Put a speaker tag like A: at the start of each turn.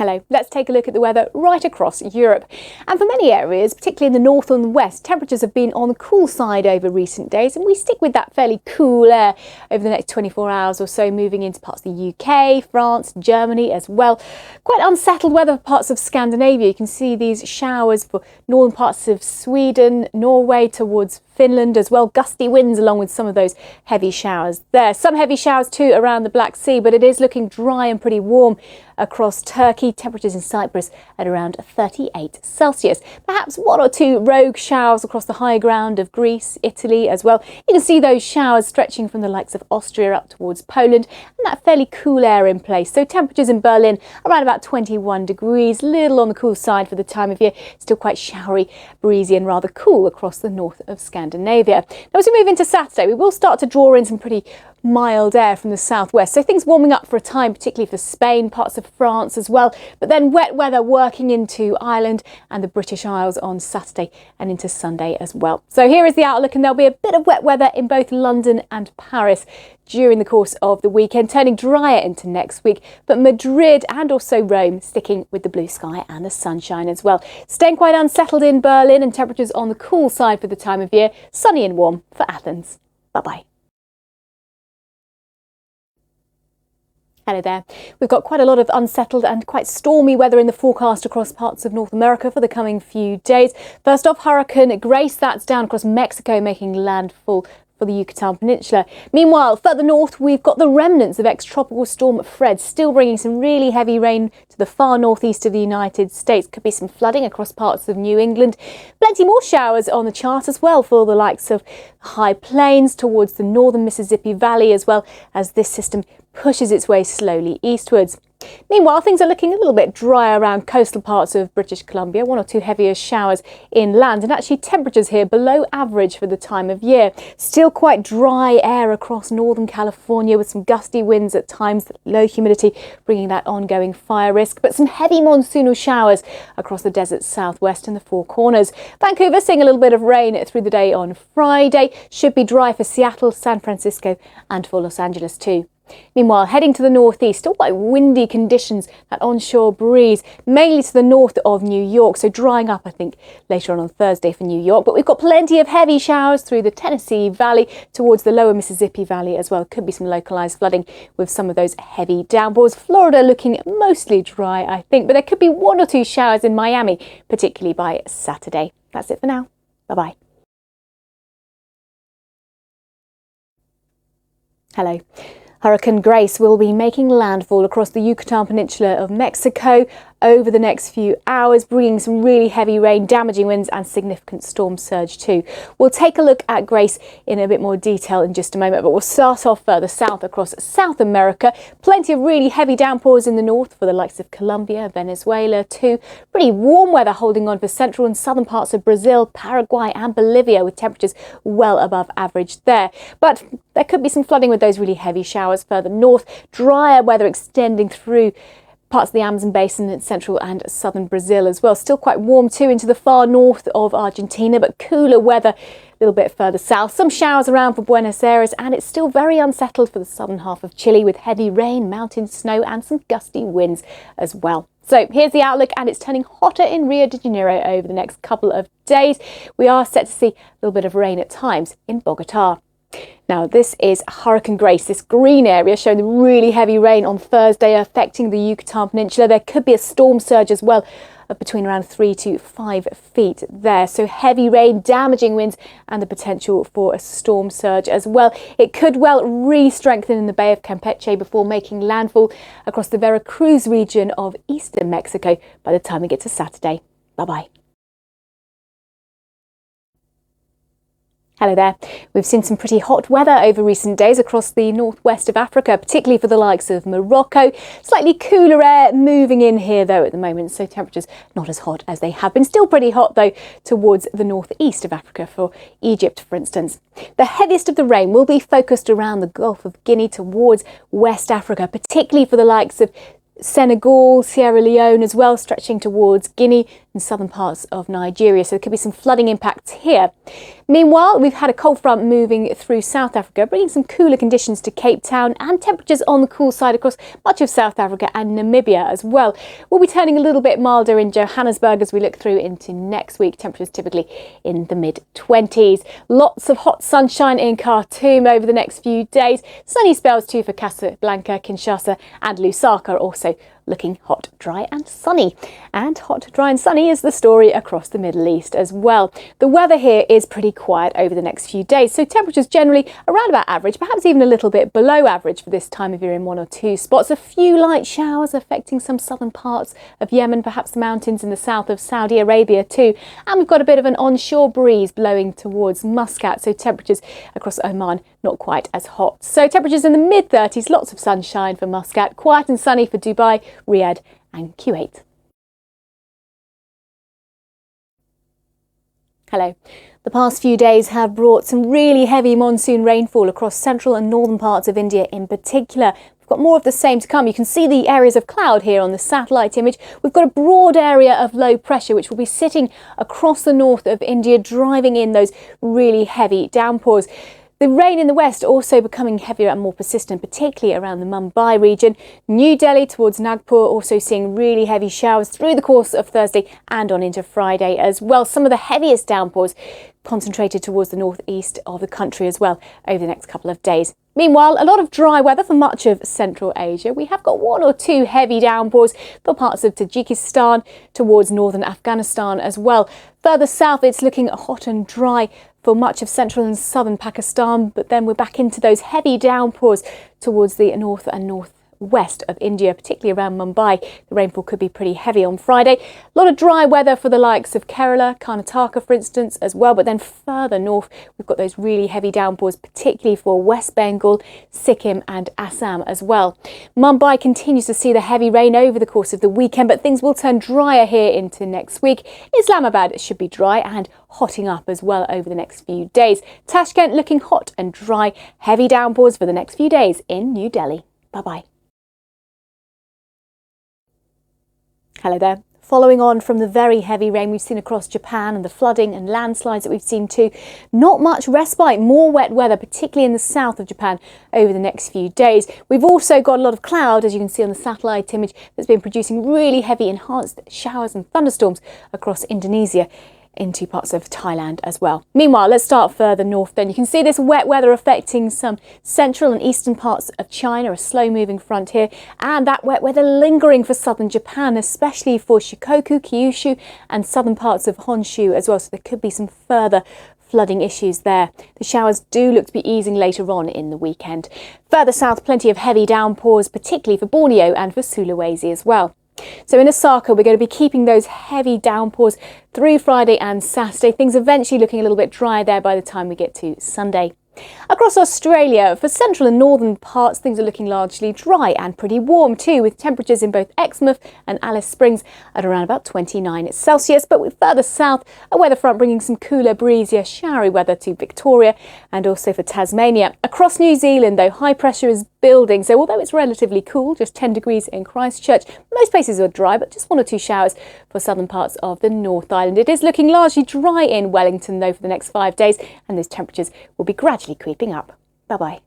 A: Hello, let's take a look at the weather right across Europe. And for many areas, particularly in the north and west, temperatures have been on the cool side over recent days, and we stick with that fairly cool air over the next 24 hours or so, moving into parts of the UK, France, Germany as well. Quite unsettled weather for parts of Scandinavia. You can see these showers for northern parts of Sweden, Norway towards Finland as well. Gusty winds along with some of those heavy showers there. Some heavy showers too around the Black Sea, but it is looking dry and pretty warm across Turkey. Temperatures in Cyprus at around 38 Celsius. Perhaps one or two rogue showers across the high ground of Greece, Italy as well. You can see those showers stretching from the likes of Austria up towards Poland, and that fairly cool air in place. So temperatures in Berlin around about 21 degrees, little on the cool side for the time of year. Still quite showery, breezy and rather cool across the north of Scandinavia. Now as we move into Saturday, we will start to draw in some pretty mild air from the southwest, so things warming up for a time, particularly for Spain, parts of France as well, but then wet weather working into Ireland and the British Isles on Saturday and into Sunday as well. So here is the outlook, and there'll be a bit of wet weather in both London and Paris during the course of the weekend, turning drier into next week, but Madrid and also Rome sticking with the blue sky and the sunshine as well. Staying quite unsettled in Berlin, and temperatures on the cool side for the time of year, sunny and warm for Athens. Bye-bye. Hello there. We've got quite a lot of unsettled and quite stormy weather in the forecast across parts of North America for the coming few days. First off, Hurricane Grace, that's down across Mexico, making landfall for the Yucatan Peninsula. Meanwhile, further north, we've got the remnants of ex-tropical storm Fred, still bringing some really heavy rain to the far northeast of the United States. Could be some flooding across parts of New England. Plenty more showers on the chart as well for the likes of high plains towards the northern Mississippi Valley, as well as this system pushes its way slowly eastwards. Meanwhile, things are looking a little bit dry around coastal parts of British Columbia. One or two heavier showers inland, and actually temperatures here below average for the time of year. Still quite dry air across northern California with some gusty winds at times, low humidity bringing that ongoing fire risk, but some heavy monsoonal showers across the desert southwest and the Four Corners. Vancouver seeing a little bit of rain through the day on Friday. Should be dry for Seattle, San Francisco and for Los Angeles too. Meanwhile, heading to the northeast, still quite windy conditions, that onshore breeze, mainly to the north of New York, so drying up, I think, later on Thursday for New York. But we've got plenty of heavy showers through the Tennessee Valley towards the lower Mississippi Valley as well. Could be some localised flooding with some of those heavy downpours. Florida looking mostly dry, I think, but there could be one or two showers in Miami, particularly by Saturday. That's it for now. Bye-bye. Hello. Hurricane Grace will be making landfall across the Yucatan Peninsula of Mexico over the next few hours, bringing some really heavy rain, damaging winds and significant storm surge too. We'll take a look at Grace in a bit more detail in just a moment, but we'll start off further south across South America. Plenty of really heavy downpours in the north for the likes of Colombia, Venezuela too. Pretty warm weather holding on for central and southern parts of Brazil, Paraguay and Bolivia, with temperatures well above average there. But there could be some flooding with those really heavy showers further north. Drier weather extending through parts of the Amazon basin in central and southern Brazil as well. Still quite warm too into the far north of Argentina, but cooler weather a little bit further south. Some showers around for Buenos Aires, and it's still very unsettled for the southern half of Chile with heavy rain, mountain snow and some gusty winds as well. So here's the outlook, and it's turning hotter in Rio de Janeiro over the next couple of days. We are set to see a little bit of rain at times in Bogota. Now this is Hurricane Grace, this green area showing the really heavy rain on Thursday affecting the Yucatan Peninsula. There could be a storm surge as well of between around 3 to 5 feet there. So heavy rain, damaging winds and the potential for a storm surge as well. It could well re-strengthen in the Bay of Campeche before making landfall across the Veracruz region of eastern Mexico by the time we get to Saturday. Bye-bye. Hello there. We've seen some pretty hot weather over recent days across the northwest of Africa, particularly for the likes of Morocco. Slightly cooler air moving in here though at the moment, so temperatures not as hot as they have been. Still pretty hot though towards the northeast of Africa, for Egypt for instance. The heaviest of the rain will be focused around the Gulf of Guinea towards West Africa, particularly for the likes of Senegal, Sierra Leone as well, stretching towards Guinea, in southern parts of Nigeria, so there could be some flooding impacts here. Meanwhile, we've had a cold front moving through South Africa, bringing some cooler conditions to Cape Town and temperatures on the cool side across much of South Africa and Namibia as well. We'll be turning a little bit milder in Johannesburg as we look through into next week. Temperatures typically in the mid-20s. Lots of hot sunshine in Khartoum over the next few days. Sunny spells too for Casablanca, Kinshasa and Lusaka, also looking hot, dry and sunny. And hot, dry and sunny is the story across the Middle East as well. The weather here is pretty quiet over the next few days, so temperatures generally around about average, perhaps even a little bit below average for this time of year in one or two spots. A few light showers affecting some southern parts of Yemen, perhaps the mountains in the south of Saudi Arabia too. And we've got a bit of an onshore breeze blowing towards Muscat, so temperatures across Oman not quite as hot. So temperatures in the mid-30s, lots of sunshine for Muscat, quiet and sunny for Dubai, Riyadh and Kuwait. Hello. The past few days have brought some really heavy monsoon rainfall across central and northern parts of India in particular. We've got more of the same to come. You can see the areas of cloud here on the satellite image. We've got a broad area of low pressure which will be sitting across the north of India, driving in those really heavy downpours. The rain in the west also becoming heavier and more persistent, particularly around the Mumbai region. New Delhi towards Nagpur also seeing really heavy showers through the course of Thursday and on into Friday as well. Some of the heaviest downpours concentrated towards the northeast of the country as well over the next couple of days. Meanwhile, a lot of dry weather for much of Central Asia. We have got one or two heavy downpours for parts of Tajikistan towards northern Afghanistan as well. Further south, it's looking hot and dry for much of central and southern Pakistan, but then we're back into those heavy downpours towards the north and northwest of India, particularly around Mumbai. The rainfall could be pretty heavy on Friday. A lot of dry weather for the likes of Kerala, Karnataka, for instance, as well. But then further north, we've got those really heavy downpours, particularly for West Bengal, Sikkim and Assam as well. Mumbai continues to see the heavy rain over the course of the weekend, but things will turn drier here into next week. Islamabad should be dry and hotting up as well over the next few days. Tashkent looking hot and dry. Heavy downpours for the next few days in New Delhi. Bye-bye. Hello there. Following on from the very heavy rain we've seen across Japan and the flooding and landslides that we've seen too, not much respite, more wet weather, particularly in the south of Japan over the next few days. We've also got a lot of cloud, as you can see on the satellite image, that's been producing really heavy enhanced showers and thunderstorms across Indonesia into parts of Thailand as well. Meanwhile, let's start further north then. You can see this wet weather affecting some central and eastern parts of China, a slow moving front here, and that wet weather lingering for southern Japan, especially for Shikoku, Kyushu and southern parts of Honshu as well, so there could be some further flooding issues there. The showers do look to be easing later on in the weekend. Further south, plenty of heavy downpours, particularly for Borneo and for Sulawesi as well. So in Osaka, we're going to be keeping those heavy downpours through Friday and Saturday. Things eventually looking a little bit drier there by the time we get to Sunday. Across Australia, for central and northern parts, things are looking largely dry and pretty warm too, with temperatures in both Exmouth and Alice Springs at around about 29 Celsius. But with further south, a weather front bringing some cooler, breezier, showery weather to Victoria and also for Tasmania. Across New Zealand, though, high pressure is building, so although it's relatively cool, just 10 degrees in Christchurch, most places are dry, but just one or two showers for southern parts of the North Island. It is looking largely dry in Wellington, though, for the next 5 days, and those temperatures will be gradually creeping up. Bye-bye.